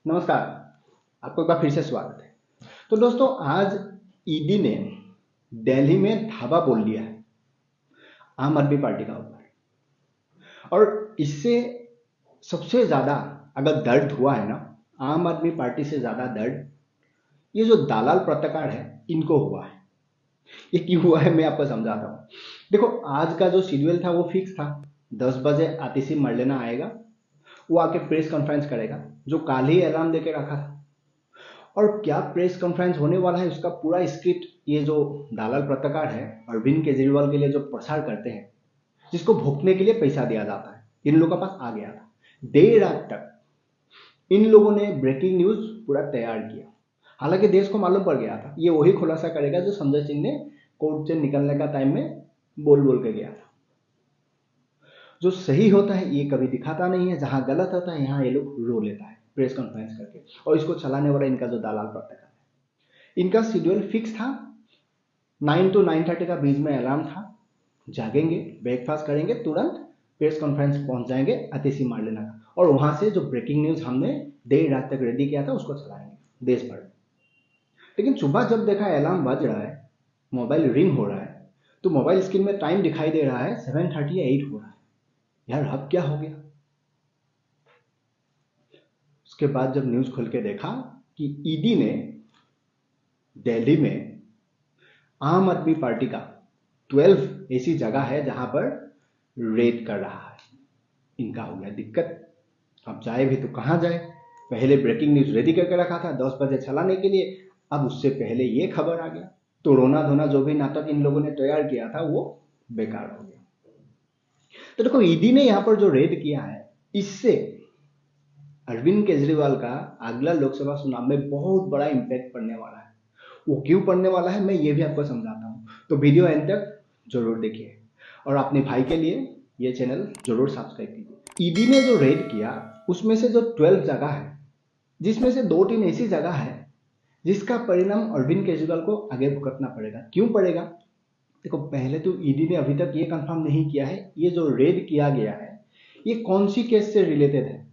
नमस्कार। आपको एक बार फिर से स्वागत है। तो दोस्तों, आज ईडी ने दिल्ली में धावा बोल दिया है आम आदमी पार्टी का ऊपर। और इससे सबसे ज्यादा अगर दर्द हुआ है ना, आम आदमी पार्टी से ज्यादा दर्द ये जो दलाल पत्रकार है इनको हुआ है। ये क्यों हुआ है मैं आपको समझाता हूँ। देखो, आज का जो शेड्यूल था वो फिक्स था। 10 बजे आतिशी मरलेना आएगा, वो आके प्रेस कॉन्फ्रेंस करेगा, जो कल ही अलार्म देके रखा था। और क्या प्रेस कॉन्फ्रेंस होने वाला है उसका पूरा स्क्रिप्ट ये जो दलाल पत्रकार है अरविंद केजरीवाल के लिए जो प्रसार करते हैं, जिसको भुगतने के लिए पैसा दिया जाता है, इन लोगों के पास आ गया था। देर रात तक इन लोगों ने ब्रेकिंग न्यूज पूरा तैयार किया। हालांकि देश को मालूम पड़ गया था, ये वही खुलासा करेगा जो संजय सिंह ने कोर्ट से निकलने का टाइम में बोल बोल के गया था। जो सही होता है ये कभी दिखाता नहीं है, जहां गलत होता है यहाँ ये लोग रो लेता है प्रेस कॉन्फ्रेंस करके। और इसको चलाने वाला इनका जो दलाल पत्रकार है, इनका शेड्यूल फिक्स था। 9 to 9:30 का बीच में अलार्म था। जागेंगे, ब्रेकफास्ट करेंगे, तुरंत प्रेस कॉन्फ्रेंस पहुंच जाएंगे आतिशी मारलेना का, और वहां से जो ब्रेकिंग न्यूज हमने देर रात तक रेडी किया था उसको चलाएंगे देश भर में। लेकिन सुबह जब देखा अलार्म बज रहा है, मोबाइल रिंग हो रहा है, तो मोबाइल स्क्रीन में टाइम दिखाई दे रहा है 7:38 हो रहा है। यार अब क्या हो गया। उसके बाद जब न्यूज खोल के देखा कि ईडी ने दिल्ली में आम आदमी पार्टी का 12 ऐसी जगह है जहां पर रेड कर रहा है। इनका हो गया दिक्कत। अब जाए भी तो कहां जाए। पहले ब्रेकिंग न्यूज रेडी करके रखा था 10 बजे चलाने के लिए, अब उससे पहले ये खबर आ गया, तो रोना धोना जो भी नाटक इन लोगों ने तैयार किया था वो बेकार हो गया। तो देखो, ईडी ने यहां पर जो रेड किया है, इससे अरविंद केजरीवाल का अगला लोकसभा चुनाव में बहुत बड़ा इंपैक्ट पड़ने वाला है। वो क्यों पड़ने वाला है मैं ये भी आपको समझाता हूँ, तो वीडियो एंड तक जरूर देखिए। और अपने भाई के लिए ये चैनल जरूर सब्सक्राइब कीजिए। ईडी ने जो रेड किया उसमें से जो 12 जगह है, जिसमें से 2-3 ऐसी जगह है जिसका परिणाम अरविंद केजरीवाल को आगे भुगतना पड़ेगा। क्यों पड़ेगा? देखो, पहले तो ईडी ने अभी तक ये कंफर्म नहीं किया है ये जो रेड किया गया है ये कौन सी केस से रिलेटेड है।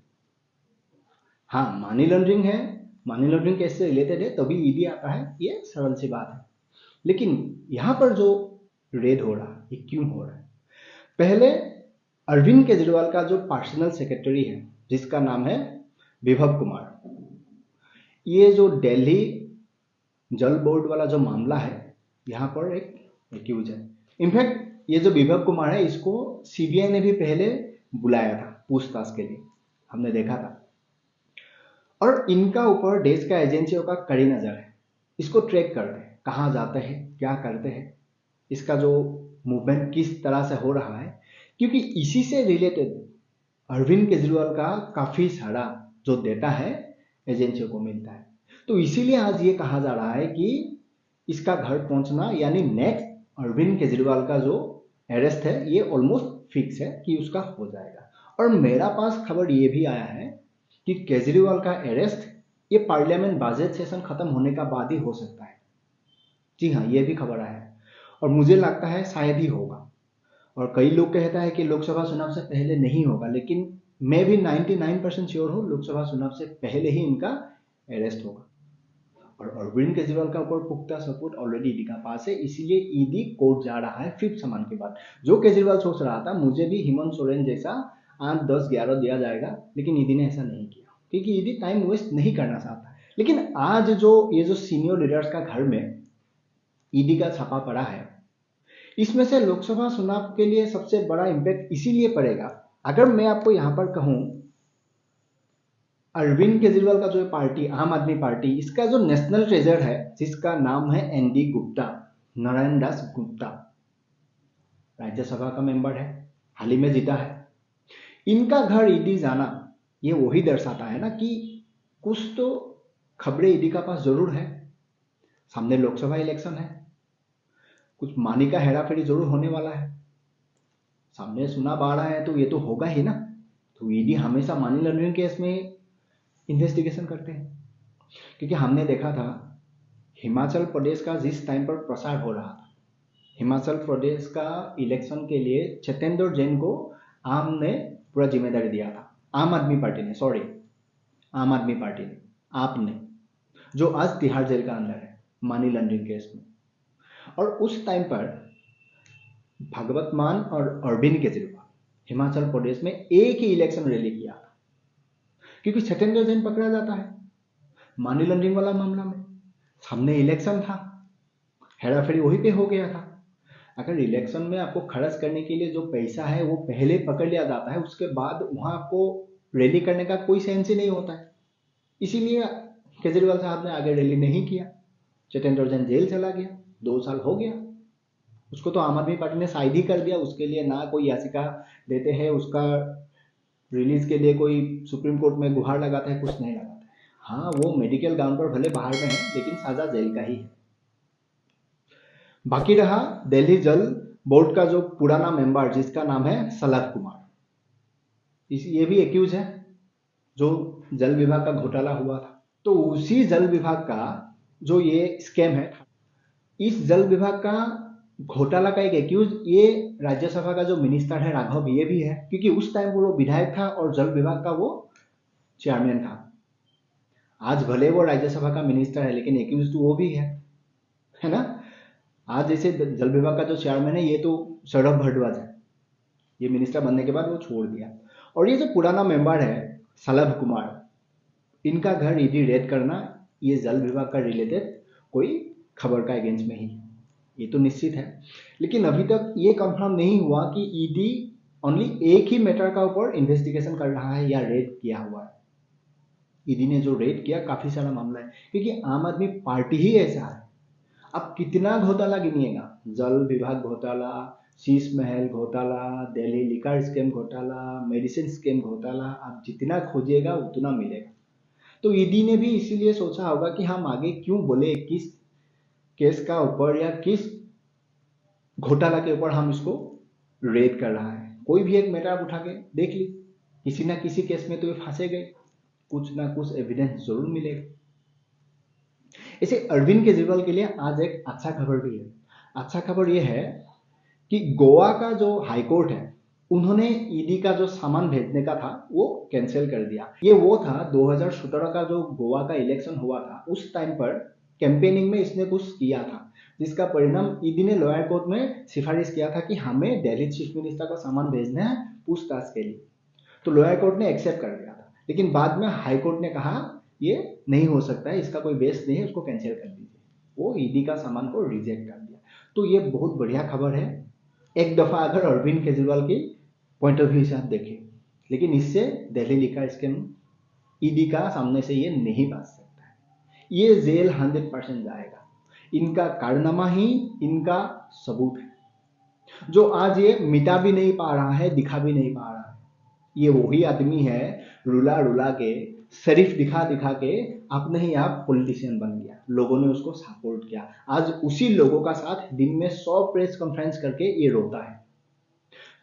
हाँ, मनी लॉन्ड्रिंग है, मनी लॉन्ड्रिंग केस से रिलेटेड है, तभी ईडी आता है, ये सरल सी बात है। लेकिन यहां पर जो रेड हो रहा है ये क्यों हो रहा है? पहले अरविंद केजरीवाल का जो पर्सनल सेक्रेटरी है जिसका नाम है विभव कुमार, ये जो दिल्ली जल बोर्ड वाला जो मामला है यहाँ पर एक एक्यूज है। इनफैक्ट ये जो विभव कुमार है इसको सीबीआई ने भी पहले बुलाया था पूछताछ के लिए, हमने देखा था। और इनका ऊपर देश का एजेंसियों का कड़ी नजर है। इसको ट्रैक करते हैं, कहाँ जाते हैं, क्या करते हैं, इसका जो मूवमेंट किस तरह से हो रहा है, क्योंकि इसी से रिलेटेड अरविंद केजरीवाल का काफी सारा जो डेटा है एजेंसियों को मिलता है। तो इसीलिए आज ये कहा जा रहा है कि इसका घर पहुंचना यानी नेक्स्ट अरविंद केजरीवाल का जो अरेस्ट है ये ऑलमोस्ट फिक्स है कि उसका हो जाएगा। और मेरा पास खबर ये भी आया है कि केजरीवाल का अरेस्ट ये पार्लियामेंट बजट सेशन खत्म होने का बाद ही हो सकता है। जी हाँ, ये भी खबर आया है और मुझे लगता है शायद ही होगा। और कई लोग कहता है कि लोकसभा चुनाव से पहले नहीं होगा, लेकिन मैं भी 99% श्योर हूँ लोकसभा चुनाव से पहले ही इनका अरेस्ट होगा। और अरविंद केजरीवाल का ऊपर पुख्ता सपोर्ट ऑलरेडी ईडी का पास है, इसीलिए ईडी कोर्ट जा रहा है फिफ्थ सम्मान के बाद। जो केजरीवाल सोच रहा था मुझे भी हेमंत सोरेन जैसा 8, 10, 11 दिया जाएगा, लेकिन ईडी ने ऐसा नहीं किया क्योंकि ईडी टाइम वेस्ट नहीं करना चाहता। लेकिन आज जो ये जो सीनियर लीडर्स का घर में ईडी का छापा पड़ा है, इसमें से लोकसभा चुनाव के लिए सबसे बड़ा इंपैक्ट इसीलिए पड़ेगा। अगर मैं आपको यहां पर कहूं, अरविंद केजरीवाल का जो पार्टी आम आदमी पार्टी, इसका जो नेशनल ट्रेजर है जिसका नाम है एनडी गुप्ता, नारायण दास गुप्ता, राज्यसभा का मेंबर है, हाल ही में जीता है, इनका घर ईडी जाना ये वही दर्शाता है ना कि कुछ तो खबरें ईडी का पास जरूर है। सामने लोकसभा इलेक्शन है, कुछ मानी का हेराफेरी जरूर होने वाला है, सामने चुनाव आ रहा है, तो ये तो होगा ही ना। तो ईडी हमेशा मनी लॉन्ड्रिंग केस में इन्वेस्टिगेशन करते हैं, क्योंकि हमने देखा था हिमाचल प्रदेश का जिस टाइम पर प्रसार हो रहा था, हिमाचल प्रदेश का इलेक्शन के लिए सत्येंद्र जैन को आम ने पूरा जिम्मेदारी दिया था, आम आदमी पार्टी ने, सॉरी आम आदमी पार्टी ने। आपने, जो आज तिहाड़ जेल का अंदर है मनी लॉन्ड्रिंग केस में। और उस टाइम पर भगवत मान और अरविंद केजरीवाल हिमाचल प्रदेश में एक ही इलेक्शन रैली किया था, क्योंकि सत्येंद्र जैन पकड़ा जाता है मनी लॉन्ड्रिंग वाला मामला में, सामने इलेक्शन था, हेराफेरी वहीं पे हो गया था। अगर इलेक्शन में आपको खर्च करने के लिए जो पैसा है वो पहले पकड़ लिया जाता है, उसके बाद वहां आपको रैली करने का कोई सेंस ही नहीं होता है। इसीलिए केजरीवाल साहब ने आगे रैली नहीं किया, सत्येंद्र जैन जेल चला गया, 2 साल हो गया। उसको तो आम आदमी पार्टी ने साइड ही कर दिया, उसके लिए ना कोई याचिका देते हैं, उसका रिलीज के लिए कोई सुप्रीम कोर्ट में गुहार लगाता है, कुछ नहीं लगाता है। हाँ, वो मेडिकल ग्राउंड पर भले बाहर में है, लेकिन सजा जेल का ही है। बाकी रहा दिल्ली जल बोर्ड का जो पुराना मेंबर जिसका नाम है सलभ कुमार, ये भी एक्यूज है जो जल विभाग का घोटाला हुआ था। तो उसी जल विभाग का जो ये स्कैम है, इस जल विभाग का घोटाला का एक एक्यूज ये राज्यसभा का जो मिनिस्टर है राघव, ये भी है, क्योंकि उस टाइम वो विधायक था और जल विभाग का वो चेयरमैन था। आज भले वो राज्यसभा का मिनिस्टर है, लेकिन एक्यूज तो वो भी है ना। आज जैसे जल विभाग का जो चेयरमैन है ये तो सौरभ भारद्वाज है, ये मिनिस्टर बनने के बाद वो छोड़ दिया। और ये जो पुराना मेंबर है सलभ कुमार, इनका घर ईडी रेड करना ये जल विभाग का रिलेटेड कोई खबर का अगेंस्ट में ही, ये तो निश्चित है। लेकिन अभी तक ये कंफर्म नहीं हुआ कि ईडी ओनली एक ही मैटर का ऊपर इन्वेस्टिगेशन कर रहा है या रेड किया हुआ है। ईडी ने जो रेड किया काफी सारा मामला है, क्योंकि आम आदमी पार्टी ही ऐसा है। अब कितना घोटाला गिनिएगा, जल विभाग घोटाला, शीश महल घोटाला, दिल्ली लिकर स्कैम घोटाला, मेडिसिन स्कैम घोटाला, आप जितना खोजिएगा उतना मिलेगा। तो ईडी ने भी इसीलिए सोचा होगा कि हम आगे क्यों बोले, किस केस का ऊपर या किस घोटाला के ऊपर हम इसको रेड कर रहा है। कोई भी एक मैटर आप उठा के देख ली, किसी ना किसी केस में तो ये फंसे गए, कुछ ना कुछ एविडेंस जरूर मिलेगा। इसे अरविंद केजरीवाल के लिए आज एक अच्छा खबर भी है। अच्छा खबर यह है कि गोवा का जो हाईकोर्ट है, उन्होंने ईडी का जो सामान भेजने का था वो कैंसिल कर दिया। ये वो था 2017 का जो गोवा का इलेक्शन हुआ था, उस टाइम पर कैंपेनिंग में इसने कुछ किया था, जिसका परिणाम ईडी ने लोअर कोर्ट में सिफारिश किया था कि हमें दिल्ली चीफ मिनिस्टर का सामान भेजना है पूछताछ के लिए। तो लोअर कोर्ट ने एक्सेप्ट कर दिया था, लेकिन बाद में हाई कोर्ट ने कहा ये नहीं हो सकता है, इसका कोई बेस नहीं है, उसको कैंसिल कर दीजिए। वो ईडी का सामान को रिजेक्ट कर दिया। तो ये बहुत बढ़िया खबर है। एक दफा अगर अरविंद केजरीवाल की पॉइंट ऑफ व्यू से आप देखें, लेकिन इससे दिल्ली लिकर स्कैम ईडी का सामने से ये नहीं बच सकता है, ये जेल 100% जाएगा। इनका कारनामा ही इनका सबूत है, जो आज ये मिटा भी नहीं पा रहा है, दिखा भी नहीं पा रहा है। ये वही आदमी है रुला रुला के, शरीफ दिखा दिखा के अपने ही आप पॉलिटिशियन बन गया, लोगों ने उसको सपोर्ट किया। आज उसी लोगों का साथ दिन में 100 प्रेस कॉन्फ्रेंस करके ये रोता है,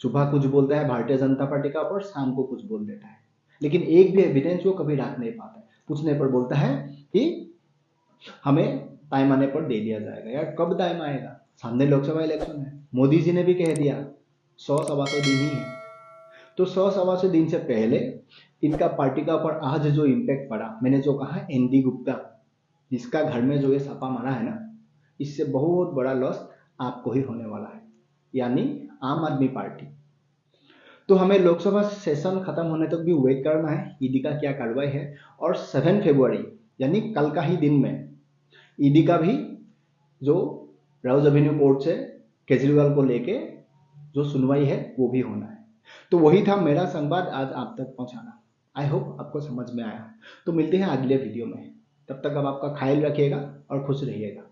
सुबह कुछ बोलता है भारतीय जनता पार्टी का ऊपर, शाम को कुछ बोल देता है, लेकिन एक भी एविडेंस वो कभी रख नहीं पाता है। पूछने पर बोलता है कि हमें टाइम आने पर दे दिया जाएगा। यार कब टाइम आएगा, सामने लोकसभा इलेक्शन है। मोदी जी ने भी कह दिया 100-125 दिन ही है, तो 100-125 दिन से पहले इनका पार्टी का ऊपर आज जो इम्पैक्ट पड़ा, मैंने जो कहा एनडी गुप्ता जिसका घर में जो ये छापा मारा है ना, इससे बहुत बड़ा लॉस आपको ही होने वाला है, यानी आम आदमी पार्टी। तो हमें लोकसभा सेशन खत्म होने तक भी वेट करना है ईडी का क्या कार्रवाई है। और 7 फरवरी यानी कल का ही दिन में ईडी का भी जो राउज एवेन्यू कोर्ट से केजरीवाल को लेके जो सुनवाई है वो भी होना है। तो वही था मेरा संवाद आज आप तक पहुंचाना। आई होप आपको समझ में आया। तो मिलते हैं अगले वीडियो में, तब तक अब आपका ख्याल रखिएगा और खुश रहिएगा।